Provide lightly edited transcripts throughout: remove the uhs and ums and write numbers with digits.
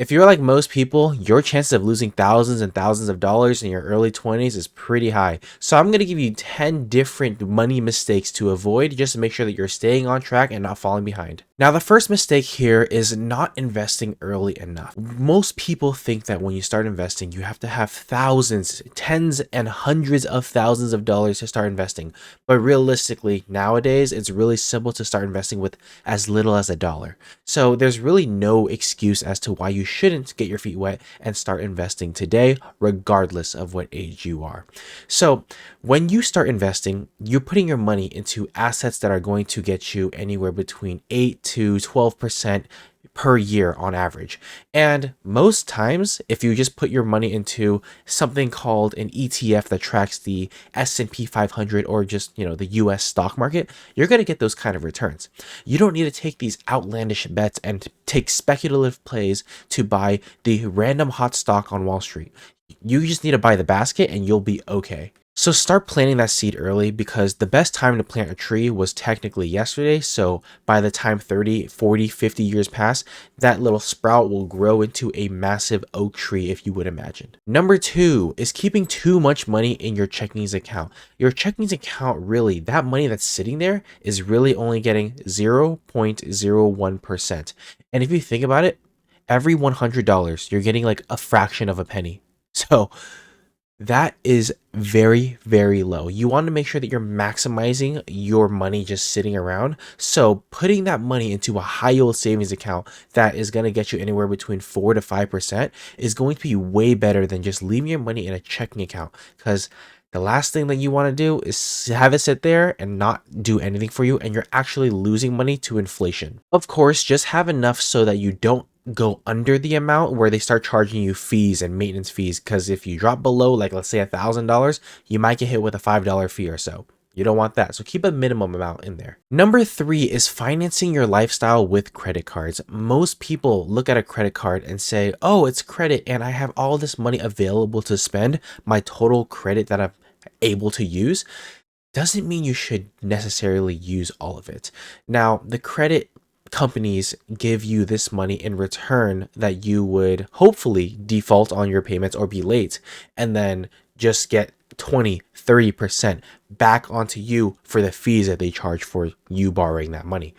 If you're like most people, your chances of losing thousands and thousands of dollars in your early 20s is pretty high. So I'm going to give you 10 different money mistakes to avoid just to make sure that you're staying on track and not falling behind. Now, the first mistake here is not investing early enough. Most people think that when you start investing, you have to have thousands, tens and hundreds of thousands of dollars to start investing. But realistically, nowadays, it's really simple to start investing with as little as $1. So there's really no excuse as to why you shouldn't get your feet wet and start investing today, regardless of what age you are. So when you start investing, you're putting your money into assets that are going to get you anywhere between 8 to 12% per year on average. And most times, if you just put your money into something called an ETF that tracks the S&P 500 or just, the US stock market, you're going to get those kind of returns. You don't need to take these outlandish bets and take speculative plays to buy the random hot stock on Wall Street. You just need to buy the basket and you'll be okay. So start planting that seed early, because the best time to plant a tree was technically yesterday. So by the time 30, 40, 50 years pass, that little sprout will grow into a massive oak tree, if you would imagine. Number 2 is keeping too much money in your checkings account. Your checkings account, really, that money that's sitting there is really only getting 0.01%. And if you think about it, every $100, you're getting like a fraction of a penny. So that is very, very low. You want to make sure that you're maximizing your money just sitting around. So putting that money into a high yield savings account that is going to get you anywhere between 4 to 5% is going to be way better than just leaving your money in a checking account, because the last thing that you want to do is have it sit there and not do anything for you, and you're actually losing money to inflation. Of course, just have enough so that you don't go under the amount where they start charging you fees and maintenance fees, because if you drop below, like let's say $1,000, you might get hit with a $5 fee or so. You don't want that. So keep a minimum amount in there. Number 3 is financing your lifestyle with credit cards. Most people look at a credit card and say, oh, it's credit and I have all this money available to spend. My total credit that I'm able to use doesn't mean you should necessarily use all of it. Now, the credit companies give you this money in return that you would hopefully default on your payments or be late, and then just get 20-30% back onto you for the fees that they charge for you borrowing that money.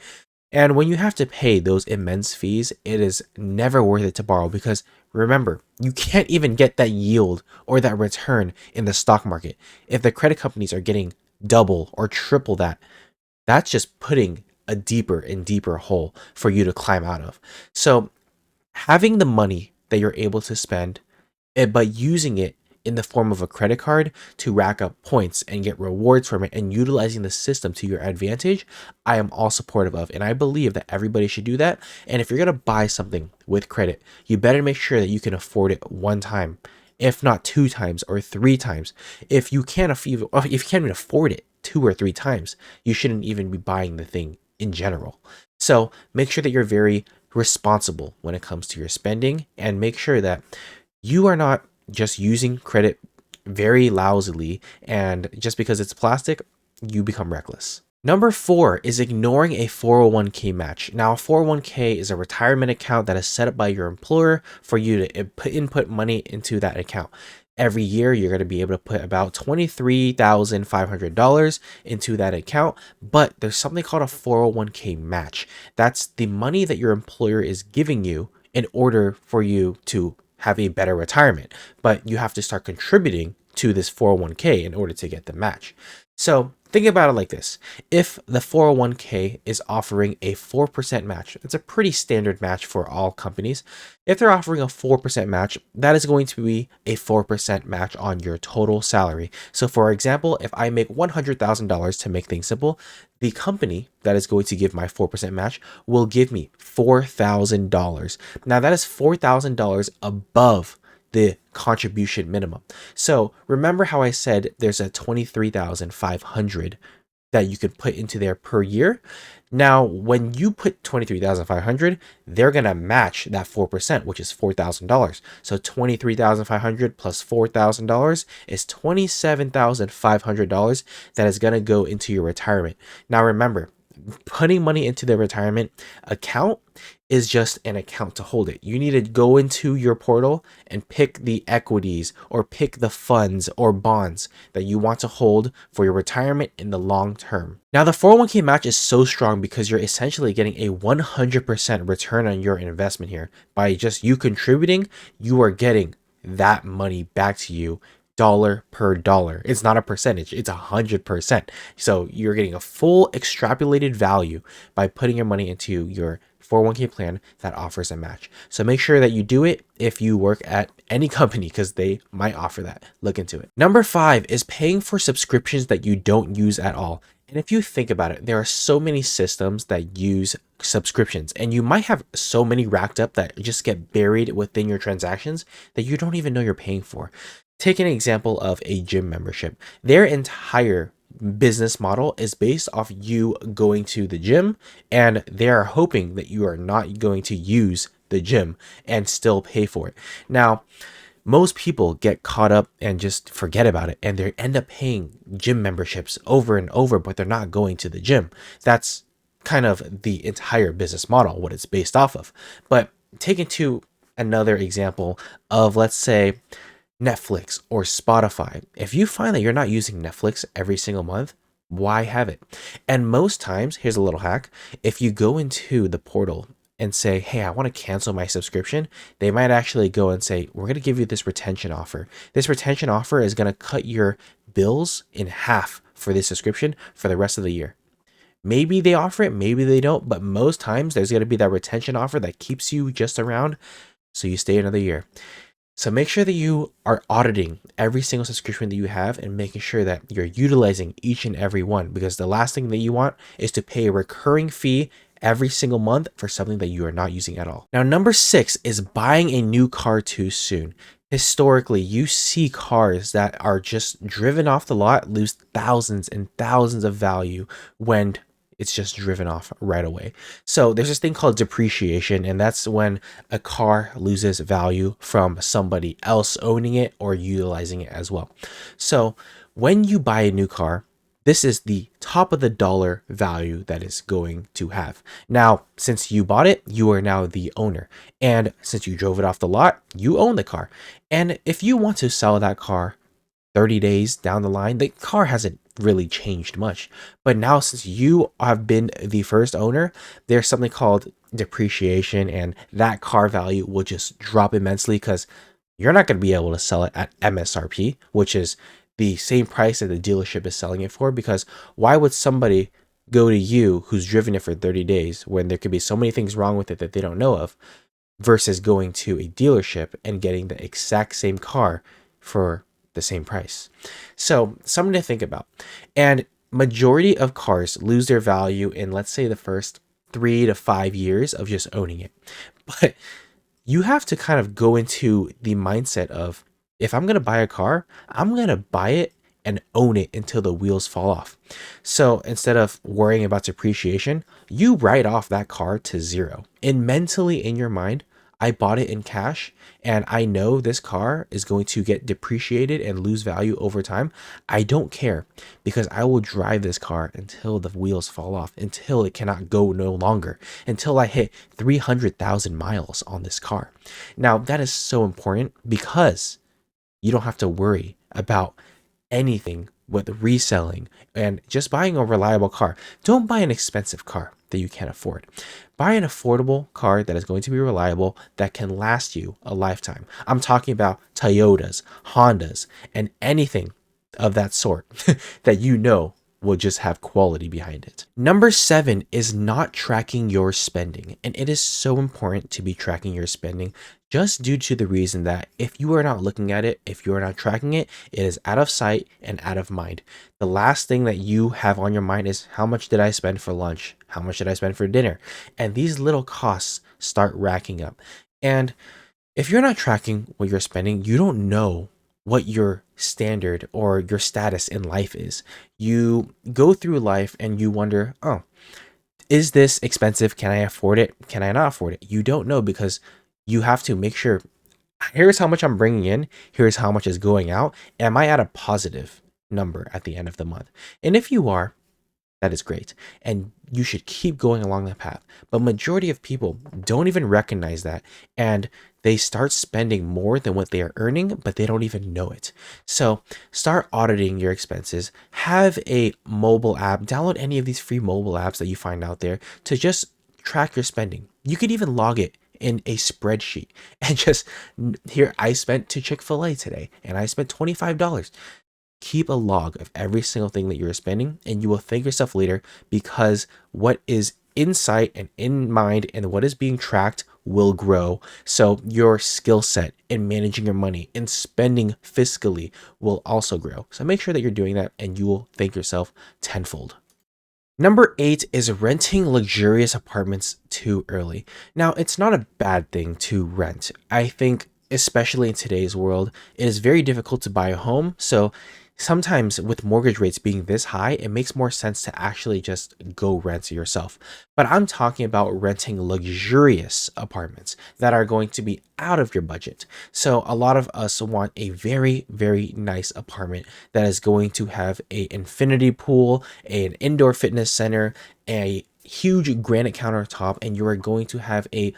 And when you have to pay those immense fees, it is never worth it to borrow, because remember, you can't even get that yield or that return in the stock market. If the credit companies are getting double or triple that, that's just putting a deeper and deeper hole for you to climb out of. So having the money that you're able to spend, but using it in the form of a credit card to rack up points and get rewards from it, and utilizing the system to your advantage, I am all supportive of, and I believe that everybody should do that. And if you're going to buy something with credit, you better make sure that you can afford it one time, if not 2 times or 3 times. If you can't even afford it 2 or 3 times, you shouldn't even be buying the thing in general. So make sure that you're very responsible when it comes to your spending, and make sure that you are not just using credit very lousily, and just because it's plastic, you become reckless. Number 4 is ignoring a 401k match. Now, a 401k is a retirement account that is set up by your employer for you to input money into that account. Every year, you're going to be able to put about $23,500 into that account, but there's something called a 401k match. That's the money that your employer is giving you in order for you to have a better retirement, but you have to start contributing to this 401k in order to get the match. So think about it like this. If the 401k is offering a 4% match, it's a pretty standard match for all companies. If they're offering a 4% match, that is going to be a 4% match on your total salary. So for example, if I make $100,000, to make things simple, the company that is going to give my 4% match will give me $4,000. Now that is $4,000 above the contribution minimum. So remember how I said there's a $23,500 that you could put into there per year? Now, when you put $23,500, they're going to match that 4%, which is $4,000. So $23,500 plus $4,000 is $27,500 that is going to go into your retirement. Now, remember, Putting money into the retirement account is just an account to hold it. You need to go into your portal and pick the equities or pick the funds or bonds that you want to hold for your retirement in the long term. Now, the 401k match is so strong because you're essentially getting a 100% return on your investment here. By just you contributing, you are getting that money back to you dollar per dollar. It's not a percentage, it's 100%. So you're getting a full extrapolated value by putting your money into your 401k plan that offers a match. So make sure that you do it if you work at any company because they might offer that. Look into it. Number 5 is paying for subscriptions that you don't use at all. And if you think about it, there are so many systems that use subscriptions, and you might have so many racked up that just get buried within your transactions that you don't even know you're paying for. Take an example of a gym membership. Their entire business model is based off you going to the gym, and they are hoping that you are not going to use the gym and still pay for it. Now, most people get caught up and just forget about it, and they end up paying gym memberships over and over, but they're not going to the gym. That's kind of the entire business model, what it's based off of. But taking to another example of, let's say, Netflix or Spotify. If you find that you're not using Netflix every single month, why have it? And most times, here's a little hack. If you go into the portal and say, hey, I want to cancel my subscription, they might actually go and say, we're going to give you this retention offer. This retention offer is going to cut your bills in half for this subscription for the rest of the year. Maybe they offer it, maybe they don't, but most times there's going to be that retention offer that keeps you just around so you stay another year. So make sure that you are auditing every single subscription that you have and making sure that you're utilizing each and every one, because the last thing that you want is to pay a recurring fee every single month for something that you are not using at all. Now, number 6 is buying a new car too soon. Historically, you see cars that are just driven off the lot lose thousands and thousands of value when it's just driven off right away. So there's this thing called depreciation, and that's when a car loses value from somebody else owning it or utilizing it as well. So when you buy a new car, this is the top of the dollar value that is going to have. Now, since you bought it, you are now the owner. And since you drove it off the lot, you own the car. And if you want to sell that car 30 days down the line, the car hasn't really changed much. But now, since you have been the first owner, there's something called depreciation, and that car value will just drop immensely because you're not going to be able to sell it at MSRP, which is the same price that the dealership is selling it for. Because why would somebody go to you who's driven it for 30 days when there could be so many things wrong with it that they don't know of, versus going to a dealership and getting the exact same car for the same price? So something to think about. And majority of cars lose their value in, let's say, the first 3 to 5 years of just owning it. But you have to kind of go into the mindset of, if I'm going to buy a car, I'm going to buy it and own it until the wheels fall off. So instead of worrying about depreciation, you write off that car to zero. And mentally in your mind, I bought it in cash and I know this car is going to get depreciated and lose value over time. I don't care, because I will drive this car until the wheels fall off, until it cannot go no longer, until I hit 300,000 miles on this car. Now, that is so important because you don't have to worry about anything with reselling and just buying a reliable car. Don't buy an expensive car that you can't afford. Buy an affordable car that is going to be reliable, that can last you a lifetime. I'm talking about Toyotas, Hondas, and anything of that sort that you know will just have quality behind it. Number 7 is not tracking your spending. And it is so important to be tracking your spending, just due to the reason that if you are not looking at it, if you are not tracking it, it is out of sight and out of mind. The last thing that you have on your mind is, how much did I spend for lunch? How much did I spend for dinner? And these little costs start racking up. And if you're not tracking what you're spending, you don't know what your standard or your status in life is. You go through life and you wonder, oh, is this expensive? Can I afford it? Can I not afford it? You don't know, because you have to make sure, here's how much I'm bringing in, here's how much is going out. Am I at a positive number at the end of the month? And if you are, that is great. And you should keep going along that path. But majority of people don't even recognize that. And they start spending more than what they are earning, but they don't even know it. So start auditing your expenses. Have a mobile app, download any of these free mobile apps that you find out there to just track your spending. You could even log it in a spreadsheet and just here, I spent to Chick-fil-A today and I spent $25. Keep a log of every single thing that you're spending, and you will thank yourself later, because what is in sight and in mind and what is being tracked will grow. So your skill set in managing your money and spending fiscally will also grow. So make sure that you're doing that and you will thank yourself tenfold. Number 8 is renting luxurious apartments too early. Now, it's not a bad thing to rent. I think, especially in today's world, it is very difficult to buy a home. So sometimes with mortgage rates being this high, it makes more sense to actually just go rent yourself. But I'm talking about renting luxurious apartments that are going to be out of your budget. So a lot of us want a very, very nice apartment that is going to have a infinity pool, an indoor fitness center, a huge granite countertop, and you are going to have a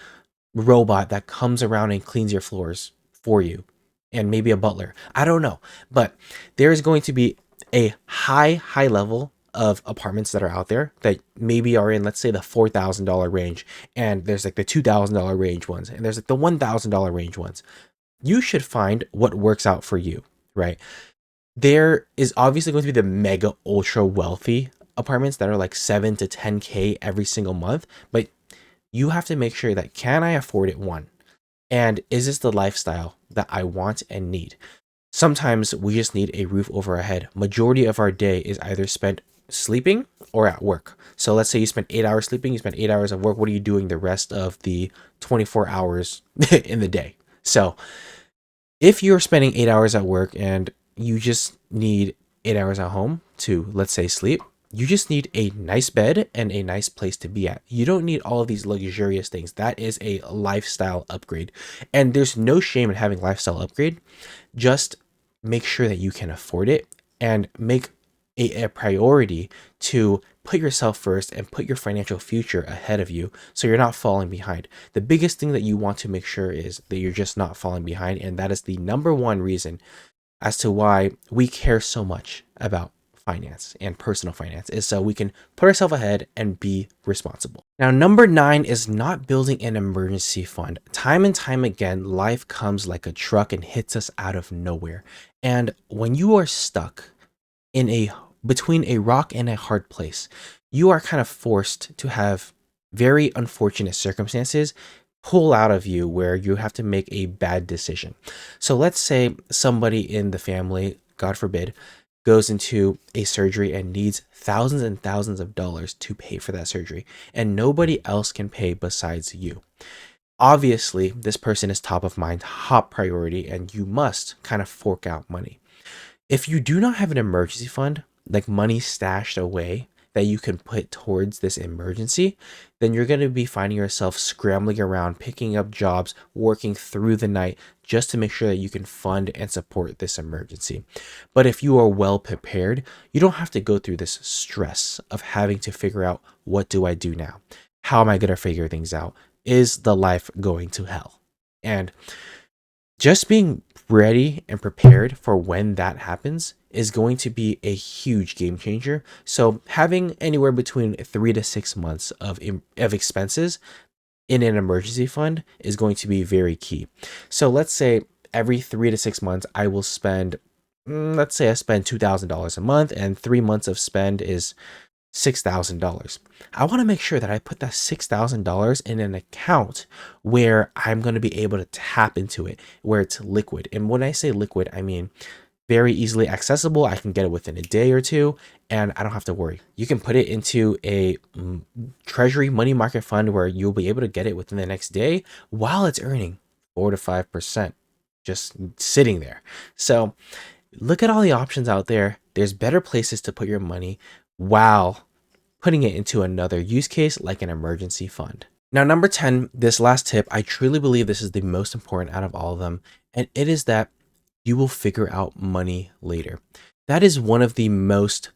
robot that comes around and cleans your floors for you, and maybe a butler. I don't know, but there is going to be a high level of apartments that are out there that maybe are in, let's say, the $4,000 range, and there's like the $2,000 range ones, and there's like the $1,000 range ones. You should find what works out for you, right? There is obviously going to be the mega ultra wealthy apartments that are like 7 to 10K every single month, but you have to make sure that, can I afford it? One, and is this the lifestyle that I want and need? Sometimes we just need a roof over our head. Majority of our day is either spent sleeping or at work. So let's say you spend 8 hours sleeping, you spend 8 hours at work. What are you doing the rest of the 24 hours in the day? So if you're spending 8 hours at work and you just need 8 hours at home to, let's say, sleep, you just need a nice bed and a nice place to be at. You don't need all of these luxurious things. That is a lifestyle upgrade. And there's no shame in having lifestyle upgrade. Just make sure that you can afford it, and make a priority to put yourself first and put your financial future ahead of you, so you're not falling behind. The biggest thing that you want to make sure is that you're just not falling behind. And that is the number one reason as to why we care so much about finance and personal finance, is so we can put ourselves ahead and be responsible. Now, number 9 is not building an emergency fund. Time and time again, life comes like a truck and hits us out of nowhere. And when you are stuck in a between a rock and a hard place, you are kind of forced to have very unfortunate circumstances pull out of you where you have to make a bad decision. So let's say somebody in the family, God forbid, goes into a surgery and needs thousands and thousands of dollars to pay for that surgery, and nobody else can pay besides you. Obviously, this person is top of mind, top priority, and you must kind of fork out money. If you do not have an emergency fund, like money stashed away that you can put towards this emergency, then you're going to be finding yourself scrambling around, picking up jobs, working through the night just to make sure that you can fund and support this emergency. But if you are well prepared, you don't have to go through this stress of having to figure out, what do I do now? How am I going to figure things out? Is the life going to hell? And just being ready and prepared for when that happens is going to be a huge game changer. So having anywhere between 3 to 6 months of expenses in an emergency fund is going to be very key. So let's say every 3 to 6 months I will spend, let's say I spend $2,000 a month, and 3 months of spend is $6,000. I want to make sure that I put that $6,000 in an account where I'm going to be able to tap into it, where it's liquid. And when I say liquid, I mean very easily accessible. I can get it within a day or two, and I don't have to worry. You can put it into a treasury money market fund where you'll be able to get it within the next day while it's earning 4 to 5% just sitting there. So look at all the options out there. There's better places to put your money while putting it into another use case like an emergency fund. Now, number 10, this last tip, I truly believe this is the most important out of all of them, and it is that you will figure out money later. That is one of the most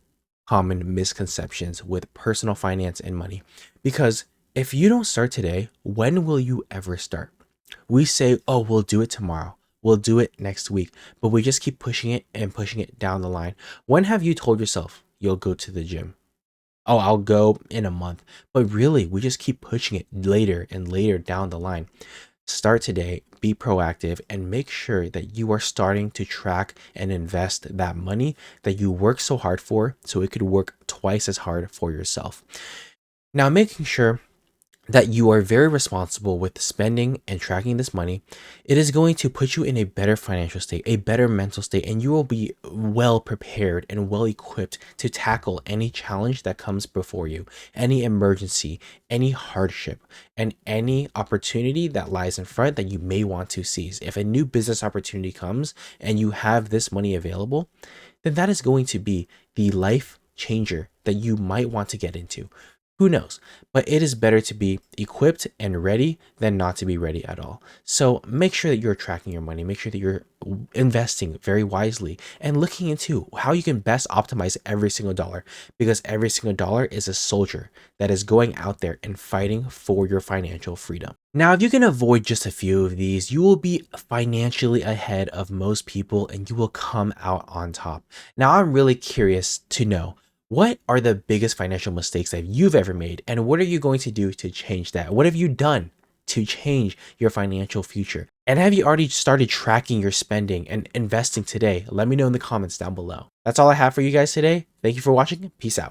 common misconceptions with personal finance and money. Because if you don't start today, when will you ever start? We say, oh, we'll do it tomorrow. We'll do it next week. But we just keep pushing it and pushing it down the line. When have you told yourself you'll go to the gym? Oh, I'll go in a month. But really, we just keep pushing it later and later down the line. Start today, be proactive, and make sure that you are starting to track and invest that money that you work so hard for so it could work twice as hard for yourself. Now, making sure that you are very responsible with spending and tracking this money, it is going to put you in a better financial state, a better mental state, and you will be well prepared and well equipped to tackle any challenge that comes before you, any emergency, any hardship, and any opportunity that lies in front that you may want to seize. If a new business opportunity comes and you have this money available, then that is going to be the life changer that you might want to get into. Who knows? But it is better to be equipped and ready than not to be ready at all. So make sure that you're tracking your money, make sure that you're investing very wisely and looking into how you can best optimize every single dollar, because every single dollar is a soldier that is going out there and fighting for your financial freedom. Now, if you can avoid just a few of these, you will be financially ahead of most people and you will come out on top. Now, I'm really curious to know, what are the biggest financial mistakes that you've ever made? And what are you going to do to change that? What have you done to change your financial future? And have you already started tracking your spending and investing today? Let me know in the comments down below. That's all I have for you guys today. Thank you for watching. Peace out.